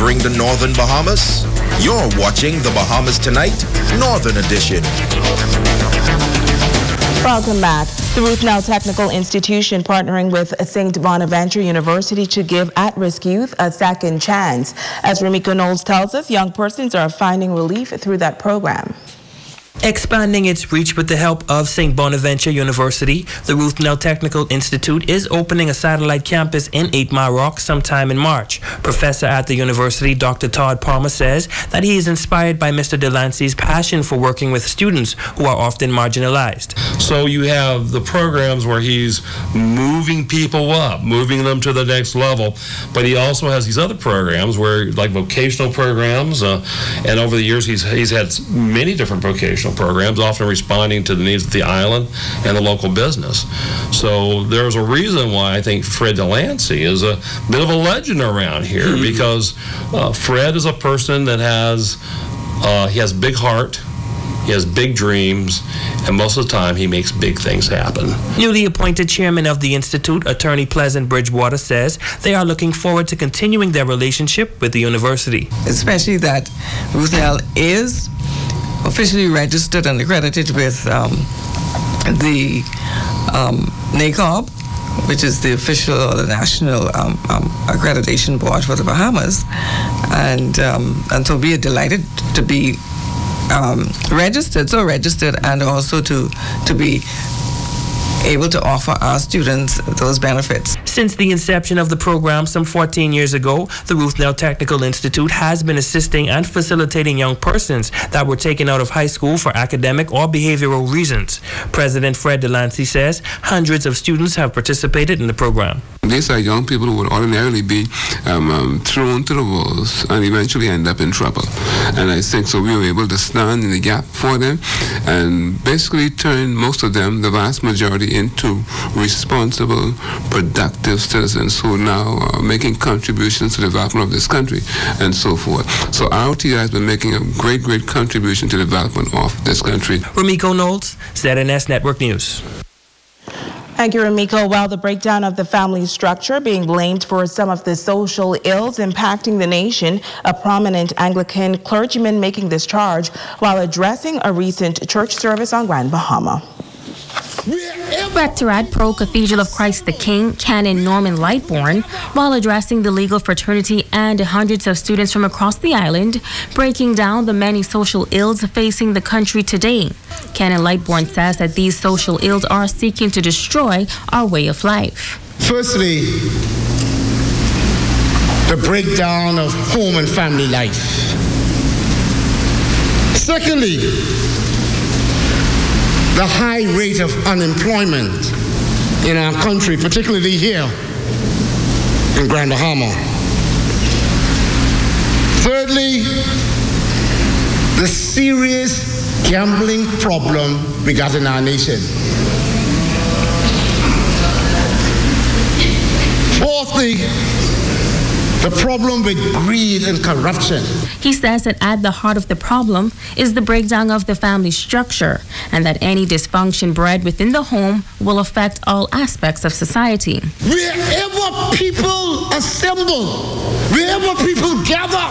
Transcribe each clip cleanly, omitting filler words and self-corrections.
covering the Northern Bahamas? You're watching the Bahamas Tonight, Northern Edition. Welcome back. The Ruthnell Technical Institution partnering with St. Bonaventure University to give at-risk youth a second chance. As Remiko Knowles tells us, young persons are finding relief through that program. Expanding its reach with the help of St. Bonaventure University, the Ruthnell Technical Institute is opening a satellite campus in 8 Mile Rock sometime in March. Professor at the university, Dr. Todd Palmer, says that he is inspired by Mr. Delancey's passion for working with students who are often marginalized. So you have the programs where he's moving people up, moving them to the next level, but he also has these other programs where, like vocational programs, and over the years he's had many different vocational programs, often responding to the needs of the island and the local business. So there's a reason why I think Fred Delancey is a bit of a legend around here, because Fred is a person that he has big heart, he has big dreams, and most of the time he makes big things happen. Newly appointed chairman of the Institute, Attorney Pleasant Bridgewater, says they are looking forward to continuing their relationship with the university. Especially that Ruthnell is officially registered and accredited with the NACOB, which is the official or the national accreditation board for the Bahamas, and so we are delighted to be registered, and also to be able to offer our students those benefits. Since the inception of the program some 14 years ago, the Ruthnell Technical Institute has been assisting and facilitating young persons that were taken out of high school for academic or behavioral reasons. President Fred Delancey says hundreds of students have participated in the program. These are young people who would ordinarily be thrown to the wolves and eventually end up in trouble. And I think so we were able to stand in the gap for them and basically turn most of them, the vast majority, into responsible, productive citizens who now are making contributions to the development of this country and so forth. So ROTI has been making a great contribution to the development of this country. Remiko Knowles, ZNS Network News. Thank you, Remiko. While the breakdown of the family structure being blamed for some of the social ills impacting the nation, a prominent Anglican clergyman making this charge while addressing a recent church service on Grand Bahama. Rector at Pro Cathedral of Christ the King, Canon Norman Lightborn, while addressing the legal fraternity and hundreds of students from across the island, breaking down the many social ills facing the country today. Canon Lightborn says that these social ills are seeking to destroy our way of life. Firstly, the breakdown of home and family life. Secondly, the high rate of unemployment in our country, particularly here in Grand Bahama. Thirdly, the serious gambling problem we got in our nation. Fourthly, the problem with greed and corruption. He says that at the heart of the problem is the breakdown of the family structure, and that any dysfunction bred within the home will affect all aspects of society. Wherever people assemble, wherever people gather,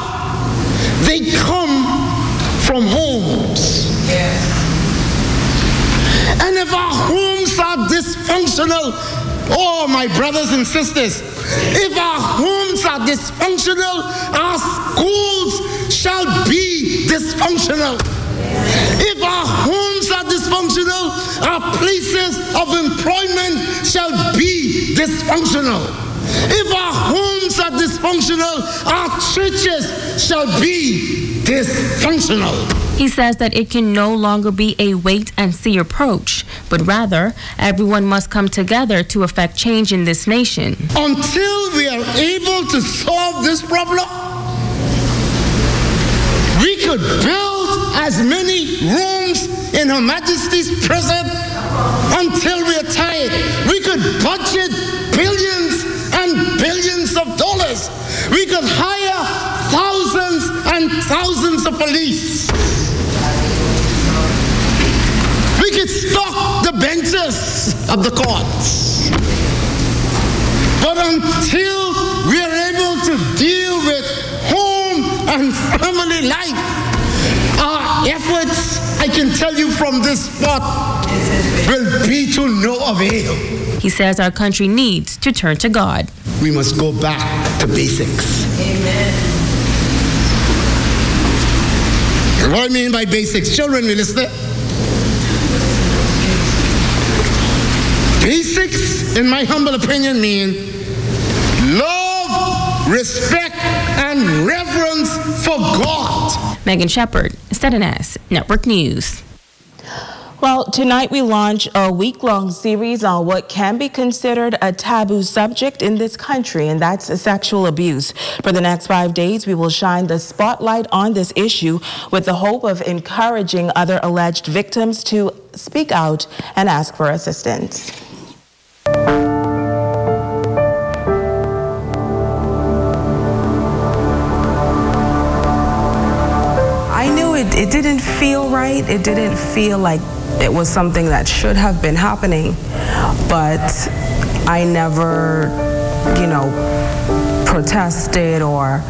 they come from homes. And if our homes are dysfunctional, oh, my brothers and sisters, if our homes are dysfunctional, our schools shall be dysfunctional. If our homes are dysfunctional, our places of employment shall be dysfunctional. If our homes are dysfunctional, our churches shall be dysfunctional. He says that it can no longer be a wait-and-see approach, but rather, everyone must come together to effect change in this nation. Until we are able to solve this problem, we could build as many rooms in Her Majesty's prison until we are tired. We could budget billions and billions of dollars. We could hire thousands and thousands of police. We could stock the benches of the courts. But until we are able to deal with home and family life. Our efforts, I can tell you from this spot, will be to no avail. He says our country needs to turn to God. We must go back to basics. Amen. And what I mean by basics, children, we listen. Basics, in my humble opinion, mean love, respect, and reverence for God. Megan Shepard, STNS Network News. Well, tonight we launch a week-long series on what can be considered a taboo subject in this country, and that's sexual abuse. For the next 5 days, we will shine the spotlight on this issue with the hope of encouraging other alleged victims to speak out and ask for assistance. I knew it didn't feel right. It didn't feel like it was something that should have been happening, but I never, protested or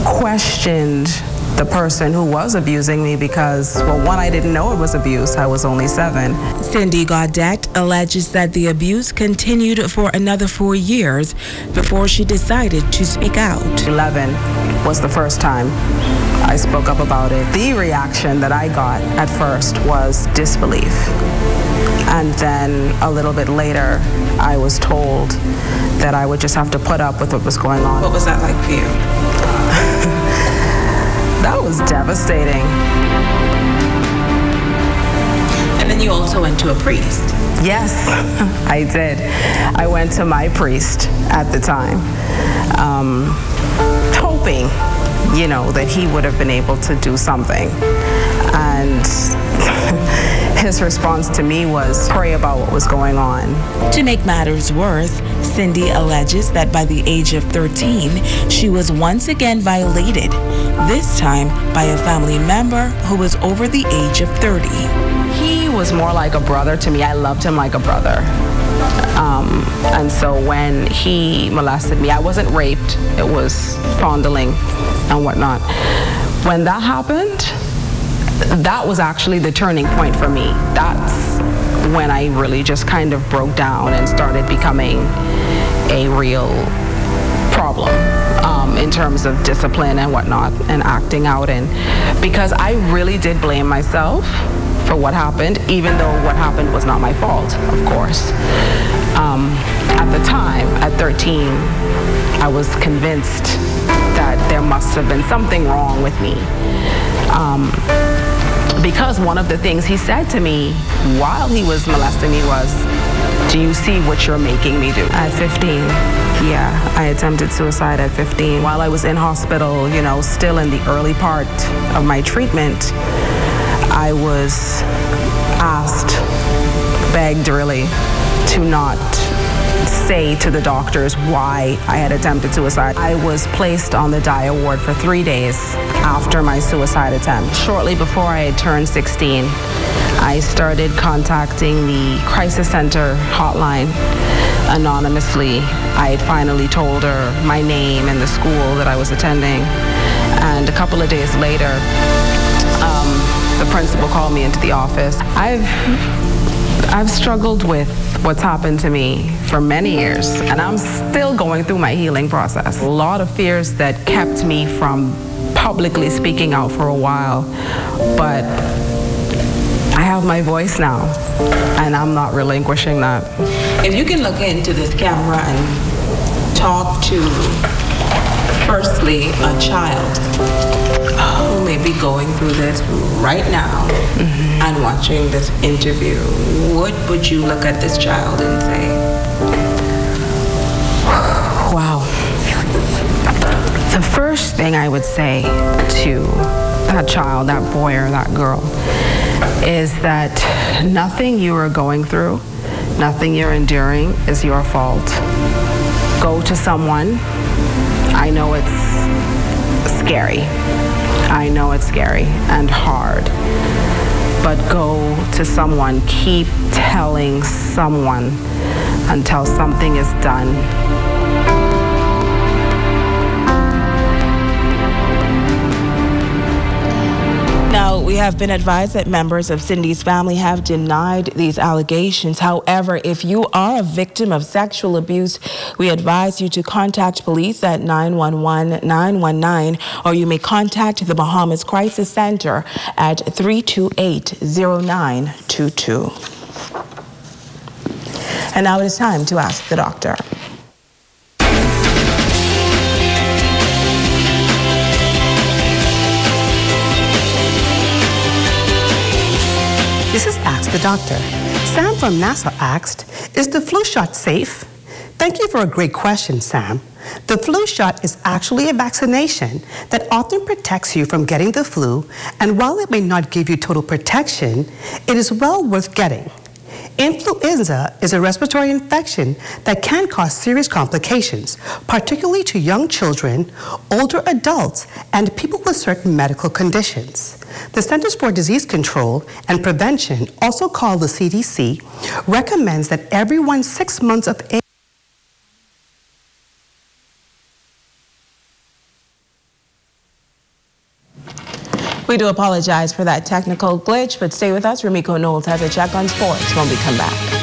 questioned the person who was abusing me because, well, one, I didn't know it was abuse. I was only 7. Cindy Gaudette alleges that the abuse continued for another 4 years before she decided to speak out. 11 was the first time I spoke up about it. The reaction that I got at first was disbelief. And then a little bit later, I was told that I would just have to put up with what was going on. What was that like for you? That was devastating. And then you also went to a priest. Yes, I did. I went to my priest at the time, hoping, that he would have been able to do something. And his response to me was pray about what was going on. To make matters worse, Cindy alleges that by the age of 13, she was once again violated, this time by a family member who was over the age of 30. He was more like a brother to me. I loved him like a brother. And so when he molested me, I wasn't raped. It was fondling and whatnot. When that happened, that was actually the turning point for me. That's when I really just kind of broke down and started becoming a real problem in terms of discipline and whatnot and acting out. And because I really did blame myself for what happened, even though what happened was not my fault, of course. At the time, at 13, I was convinced that there must have been something wrong with me. Because one of the things he said to me while he was molesting me was, do you see what you're making me do? At 15, yeah, I attempted suicide at 15. While I was in hospital, still in the early part of my treatment, I was asked, begged really, to not say to the doctors why I had attempted suicide. I was placed on the DIA ward for 3 days after my suicide attempt. Shortly before I had turned 16, I started contacting the crisis center hotline anonymously. I had finally told her my name and the school that I was attending. And a couple of days later, the principal called me into the office. I've struggled with what's happened to me for many years, and I'm still going through my healing process. A lot of fears that kept me from publicly speaking out for a while, but I have my voice now, and I'm not relinquishing that. If you can look into this camera and talk to, firstly, a child who may be going through this right now and watching this interview, what would you look at this child and say? Wow. The first thing I would say to that child, that boy or that girl, is that nothing you are going through, nothing you're enduring is your fault. Go to someone. I know it's scary. I know it's scary and hard, but go to someone. Keep telling someone until something is done. We have been advised that members of Cindy's family have denied these allegations. However, if you are a victim of sexual abuse, we advise you to contact police at 911-919, or you may contact the Bahamas Crisis Center at 328-0922. And now it is time to ask the doctor. This is Ask the Doctor. Sam from NASA asked, is the flu shot safe? Thank you for a great question, Sam. The flu shot is actually a vaccination that often protects you from getting the flu, and while it may not give you total protection, it is well worth getting. Influenza is a respiratory infection that can cause serious complications, particularly to young children, older adults, and people with certain medical conditions. The Centers for Disease Control and Prevention, also called the CDC, recommends that everyone 6 months of age. We do apologize for that technical glitch, but stay with us. Ramiko Knowles has a check on sports when we come back.